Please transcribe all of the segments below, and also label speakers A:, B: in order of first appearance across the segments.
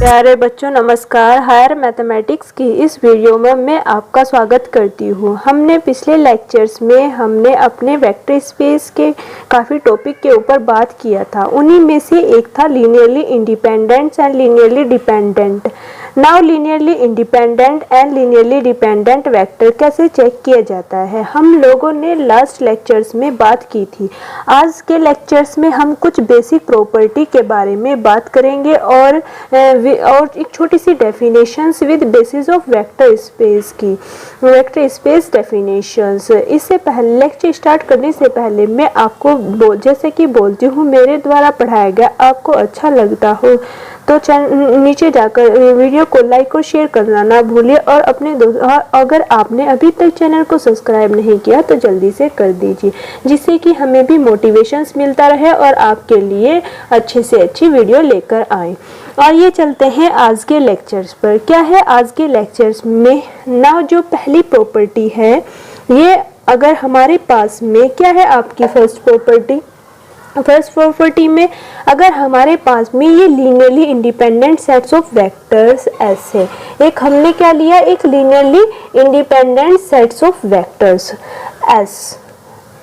A: प्यारे बच्चों नमस्कार। हायर मैथमेटिक्स की इस वीडियो में मैं आपका स्वागत करती हूँ। हमने पिछले लेक्चर्स में हमने अपने वेक्टर स्पेस के काफ़ी टॉपिक के ऊपर बात किया था। उन्हीं में से एक था linearly independent and linearly dependent. Now linearly independent and linearly dependent vector कैसे चेक किया जाता है हम लोगों ने लास्ट लेक्चर्स में बात की थी। आज के लेक्चर्स में हम कुछ बेसिक प्रॉपर्टी के बारे में बात करेंगे और एक छोटी सी definitions with basis of vector space की वेक्टर स्पेस डेफिनेशंस। इससे पहले लेक्चर स्टार्ट करने से पहले मैं आपको जैसे कि बोलती हूँ मेरे द्वारा पढ़ाया गया आपको अच्छा लगता हो तो नीचे जाकर वीडियो को लाइक और शेयर करना ना भूलिए और अपने अगर आपने अभी तक चैनल को सब्सक्राइब नहीं किया तो जल्दी से कर दीजिए जिससे कि हमें भी मोटिवेशंस मिलता रहे और आपके लिए अच्छे से अच्छी वीडियो लेकर आए। और ये चलते हैं आज के लेक्चर्स पर। क्या है आज के लेक्चर्स में ना जो पहली प्रॉपर्टी है ये अगर हमारे पास में क्या है आपकी फर्स्ट प्रॉपर्टी में अगर हमारे पास में ये linearly independent sets of vectors S है। एक हमने क्या लिया एक linearly independent sets of vectors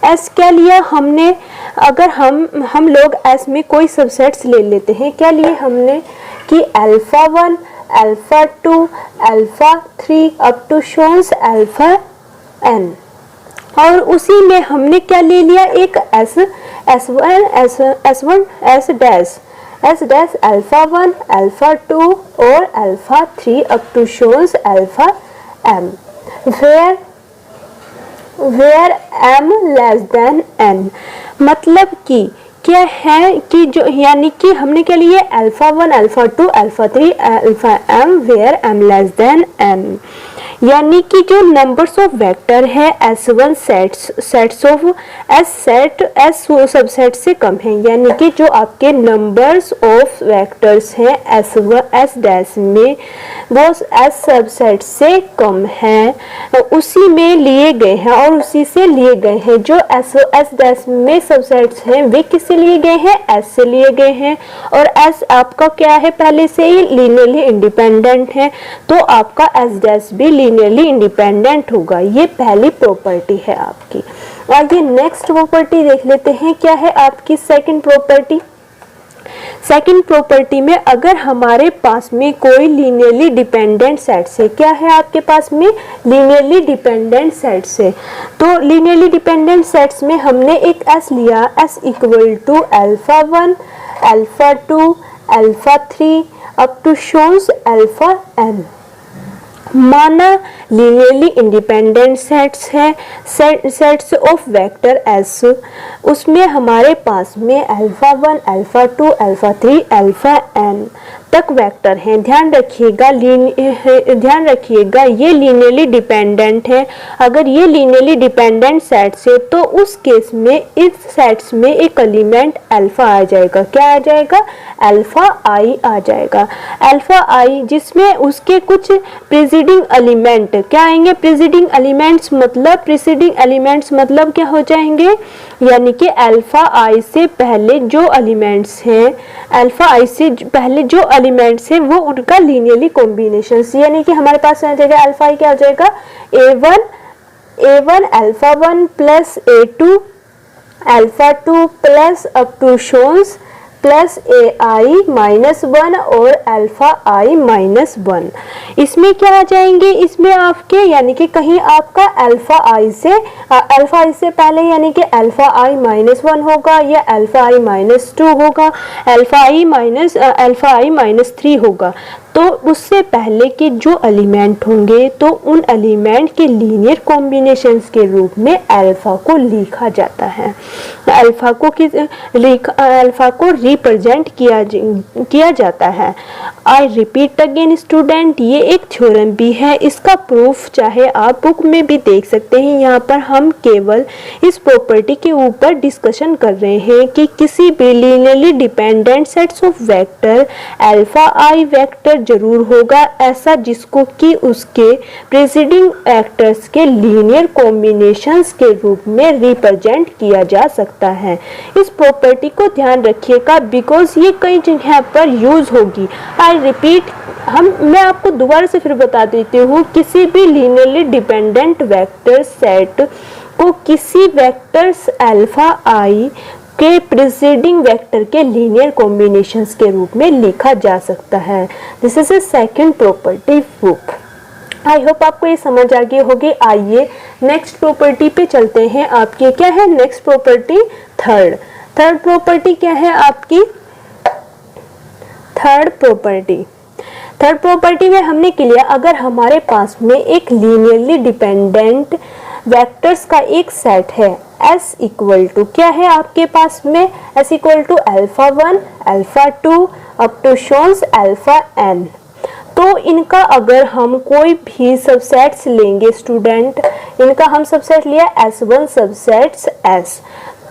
A: S क्या लिया हमने। अगर हम लोग एस में कोई सबसेट्स ले लेते हैं क्या लिए हमने कि alpha 1 alpha 2 alpha 3 up to शोन्स अल्फा n और उसी में हमने क्या ले लिया एक S डैश अल्फा 1 अल्फा 2 और अल्फा 3 अप टू शोन्स alpha m where m less than n। मतलब कि क्या है कि जो यानी कि हमने क्या लिया alpha 1 alpha 2 alpha 3 alpha m where m less than n। यानी कि जो नंबर्स ऑफ वेक्टर है S1 sets of S subset से कम है। यानी कि जो आपके नंबर्स ऑफ वेक्टर्स हैं S डैश में वो S सबसेट से कम है उसी में लिए गए हैं और उसी से लिए गए हैं। जो S डैश में सबसेट्स हैं वे किससे लिए गए हैं S से लिए गए हैं और S आपका क्या है पहले से ही लीनियरली इंडिपेंडेंट है तो आपका S डैश भी लीनियरली इंडिपेंडेंट होगा। ये पहली प्रॉपर्टी है आपकी। आगे नेक्स्ट प्रॉपर्टी देख लेते हैं क्या है आपकी सेकंड प्रॉपर्टी में अगर हमारे पास में कोई लीनियरली डिपेंडेंट सेट्स है क्या है आपके पास में लीनियरली डिपेंडेंट सेट्स है तो लीनियरली डिपेंडेंट सेट्स में हमने एक S लिया S equal to alpha 1 alpha 2 alpha 3 up to शोन्स अल्फा n। माना लीनियरली इंडिपेंडेंट सेट्स है सेट्स ऑफ वेक्टर S उसमें हमारे पास में alpha 1 alpha 2 alpha 3 alpha n तक वेक्टर हैं। ध्यान रखिएगा ये लीनियरली डिपेंडेंट है। अगर ये लीनियरली डिपेंडेंट सेट्स है तो उस केस में इस सेट्स में एक एलिमेंट अल्फा आ जाएगा। क्या आ जाएगा अल्फा आई आ जाएगा अल्फा आई जिसमें उसके कुछ प्रीसीडिंग एलिमेंट क्या आएंगे प्रीसीडिंग एलिमेंट्स मतलब क्या हो जाएंगे यानी कि अल्फा आई से पहले जो एलिमेंट्स हैं अल्फा आई से पहले जो एलिमेंट्स हैं वो उनका लीनियरली कॉम्बिनेशन यानी कि हमारे पास आ जाएगा अल्फा आई क्या हो जाएगा a1 alpha 1 plus a2 alpha 2 plus up to शोन्स प्लस ai माइनस 1 और अल्फा आई माइनस 1। इसमें क्या आ जाएंगे इसमें आपके यानी कि कहीं आपका अल्फा आई से पहले यानी कि अल्फा आई माइनस 1 होगा या अल्फा आई माइनस 2 होगा अल्फा आई माइनस 3 होगा। तो उससे पहले के जो एलिमेंट होंगे तो उन एलिमेंट के लीनियर कॉम्बिनेशंस के रूप में अल्फा को लिखा जाता है। अल्फा को रिप्रेजेंट किया जाता है। आई रिपीट अगेन स्टूडेंट ये एक थ्योरम भी है। इसका प्रूफ चाहे आप बुक में भी देख सकते हैं। यहाँ पर हम केवल इस प्रॉपर्टी के ऊपर डिस्कशन कर रहे हैं कि किसी भी linearly dependent sets of vector alpha I vector जरूर होगा ऐसा जिसको कि उसके प्रीसीडिंग वेक्टर्स के लीनियर कॉम्बिनेशंस के रूप में रिप्रेजेंट किया जा सकता है। इस प्रॉपर्टी को ध्यान रखिएगा बिकॉज ये कई जगह पर यूज होगी। आई रिपीट, मैं आपको दोबारा से फिर बता देती हूँ, किसी भी लीनियरली डिपेंडेंट वेक्टर सेट को किसी वेक्टर्स अल्फा आई के प्रीसीडिंग वेक्टर के लीनियर कॉम्बिनेशंस के रूप में लिखा जा सकता है। This is a second property proof. I hope आपको ये समझ आ गई होगी। आइए नेक्स्ट प्रॉपर्टी पे चलते हैं। आपकी क्या है नेक्स्ट प्रॉपर्टी? थर्ड प्रॉपर्टी क्या है आपकी? थर्ड प्रॉपर्टी में हमने किया, अगर हमारे पास में एक लीनियरली डिपेंडेंट वेक्टर्स का एक सेट है S इक्वल टू क्या है आपके पास में? S equal to alpha 1 alpha 2 up to शोन्स अल्फा n। तो इनका अगर हम कोई भी सबसेट्स लेंगे स्टूडेंट, इनका हम सबसेट लिया S1 सबसेट्स S,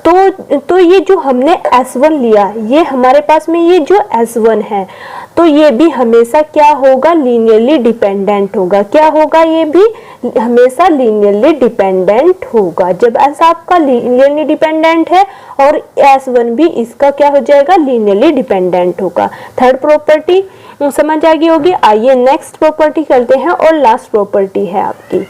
A: तो ये जो हमने S1 लिया, ये हमारे पास में ये जो S1 है, तो ये भी हमेशा क्या होगा? लीनियरली डिपेंडेंट होगा। क्या होगा? ये भी हमेशा लीनियरली डिपेंडेंट होगा। जब S आपका लीनियरली डिपेंडेंट है और S1 भी इसका क्या हो जाएगा? लीनियरली डिपेंडेंट होगा। थर्ड प्रॉपर्टी समझ आ गई होगी। आइए नेक्स्ट प्रॉपर्टी करते हैं और लास्ट प्रॉपर्टी है आपकी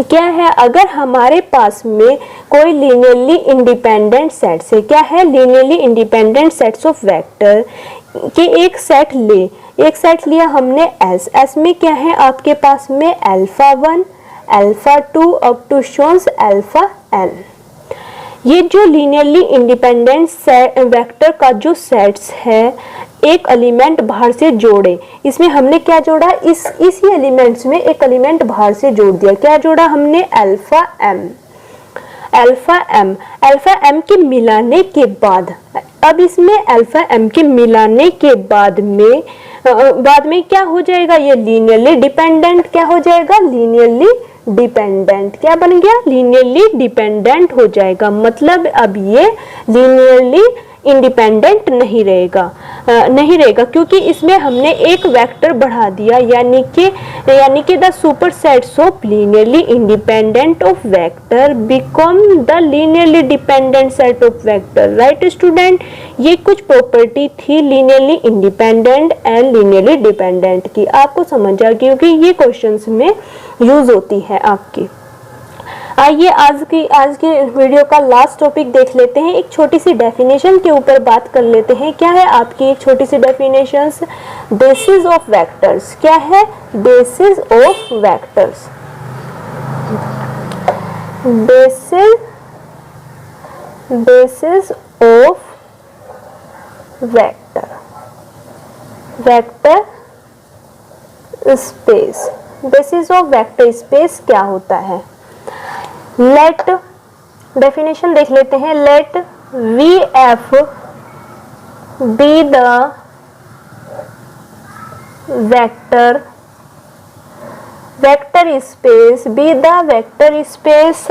A: क्या है? अगर हमारे पास में कोई लीनियरली इंडिपेंडेंट सेट से क्या है? Linearly independent sets of vector के एक सेट लिया हमने S में क्या है आपके पास में? अल्फा 1 अल्फा 2 अप टू शोन्स अल्फा n। ये जो लीनियरली इंडिपेंडेंट वेक्टर का जो सेट्स है, एक एलिमेंट बाहर से जोड़े, इसमें हमने क्या जोड़ा? इसी एलिमेंट्स में एक एलिमेंट बाहर से जोड़ दिया। क्या जोड़ा हमने? अल्फा m के मिलाने के बाद, अब इसमें अल्फा m के मिलाने के बाद में क्या हो जाएगा? ये लीनियरली डिपेंडेंट क्या हो जाएगा? लीनियरली डिपेंडेंट क्या बन गया? लीनियरली डिपेंडेंट हो जाएगा। मतलब अब ये लीनियरली इंडिपेंडेंट नहीं रहेगा क्योंकि इसमें हमने एक वेक्टर बढ़ा दिया, यानी कि the super sets of linearly independent of vector become the linearly dependent set of vector. Right student, ये कुछ प्रॉपर्टी थी linearly independent and linearly dependent की। आपको समझ आ गई होगी, ये क्वेश्चंस में यूज होती है आपकी। आइए आज की वीडियो का लास्ट टॉपिक देख लेते हैं। एक छोटी सी डेफिनेशन के ऊपर बात कर लेते हैं। क्या है आपकी एक छोटी सी डेफिनेशंस? Basis of vectors. क्या है? Basis of vectors. Basis of vector space. Basis of vector space क्या होता है? लेट डेफिनेशन देख लेते हैं। Let VF be the vector space, be the vector space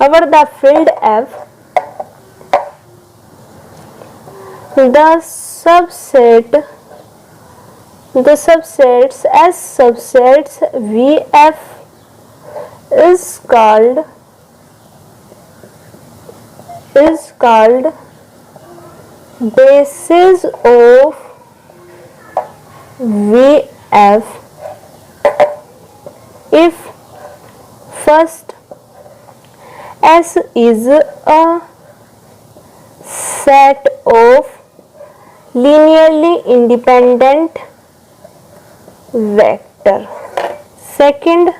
A: over the field F, the subsets as subsets VF is called basis of VF if first S is a set of linearly independent vector. Second,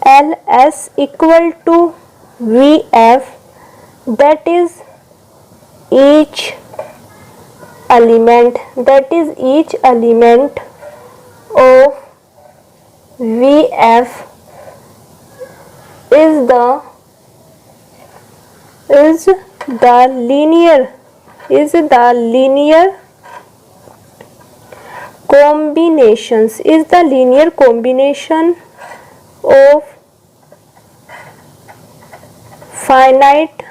A: LS equal to VF, that is each element of VF is the linear combination of finite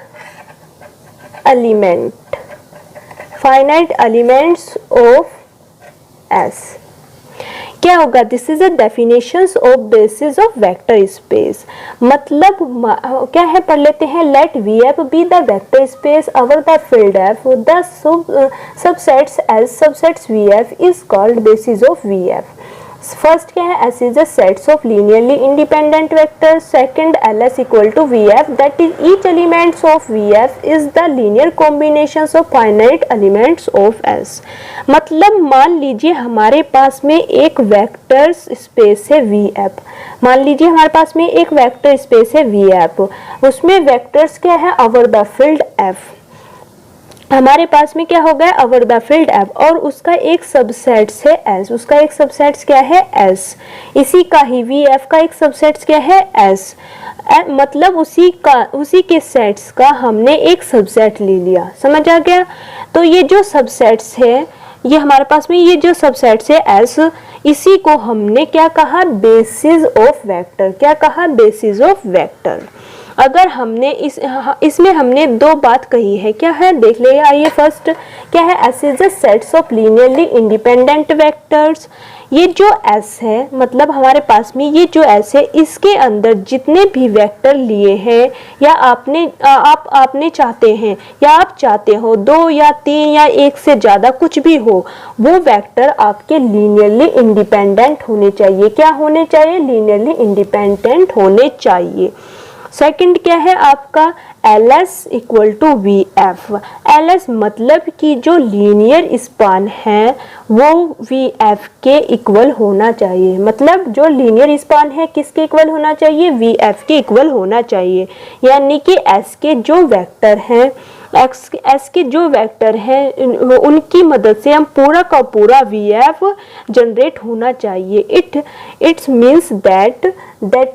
A: elements of S क्या होगा? This is a definitions of basis of vector space. मतलब क्या है, पढ़ लेते हैं। Let V F be the vector space over the field F, the subsets as subsets V F is called basis of V F. First क्या है? S is a sets of linearly independent vectors. Second, LS equal to VF, that is each elements of VF is the linear combinations of finite elements of S। मतलब मान लीजिए हमारे पास में एक vector space है VF। मान लीजिए हमारे पास में एक वेक्टर स्पेस है VF, उसमें वेक्टर्स क्या है? Over the field F। हमारे पास में क्या हो गया? ओवर द फील्ड एफ, और उसका एक सबसेट्स है एस। उसका एक सबसेट्स क्या है? एस। इसी का ही वी एफ का एक सबसेट्स क्या है? एस। मतलब उसी के सेट्स का हमने एक सबसेट ले लिया। समझ आ गया? तो ये जो सबसेट्स है, ये हमारे पास में ये जो सबसेट्स है एस, इसी को हमने क्या कहा? Basis of vector. क्या कहा? Basis of vector. अगर हमने इसमें हमने दो बात कही है। क्या है? देख ले। आइए फर्स्ट क्या है? S is a sets of linearly independent vectors. ये जो S है, मतलब हमारे पास में ये जो S है, इसके अंदर जितने भी वेक्टर लिए हैं या आपने चाहते हैं या आप चाहते हो 2 या 3 या 1 से ज़्यादा कुछ भी हो, वो वेक्टर आपके लीनियरली इंडिपेंडेंट होने चाहिए। क्या होने चाहिए? लीनियरली इंडिपेंडेंट होने चाहिए। सेकंड क्या है आपका? LS equal to VF। LS मतलब कि जो लीनियर स्पान है वो VF के इक्वल होना चाहिए। मतलब जो लीनियर स्पान है किसके इक्वल होना चाहिए? VF के इक्वल होना चाहिए। यानी कि S के जो वेक्टर हैं, S के जो वेक्टर हैं, उनकी मदद से हम पूरा का पूरा VF जनरेट होना चाहिए। It's means that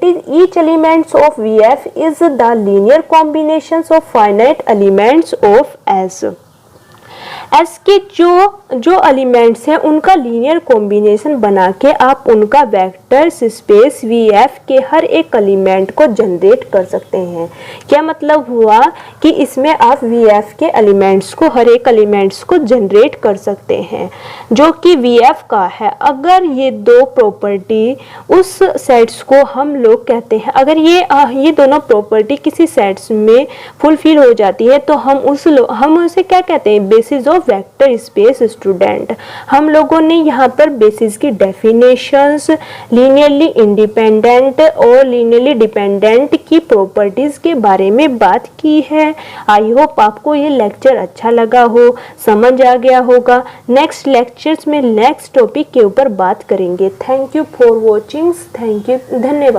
A: is each elements of VF is the linear combinations of finite elements of S। S के जो एलिमेंट्स हैं उनका लीनियर कॉम्बिनेशन बना के आप उनका वेक्टर स्पेस VF के हर एक एलिमेंट को जनरेट कर सकते हैं। क्या मतलब हुआ कि इसमें आप VF के एलिमेंट्स को, हर एक एलिमेंट्स को जनरेट कर सकते हैं जो कि VF का है। अगर ये दो प्रॉपर्टी उस सेट्स को हम लोग कहते हैं, अगर ये दोनों प्रॉपर्टी किसी सेट्स में फुलफिल हो जाती है तो हम उसे क्या कहते हैं? Basis of vector space. Student, हम लोगों ने यहाँ पर बेसिस की डेफिनेशंस, लीनियरली इंडिपेंडेंट और लीनियरली डिपेंडेंट की प्रॉपर्टीज के बारे में बात की है। आई होप आपको ये लेक्चर अच्छा लगा हो, समझ आ गया होगा। नेक्स्ट लेक्चर्स में नेक्स्ट टॉपिक के ऊपर बात करेंगे। Thank you for watching. Thank you, धन्यवाद।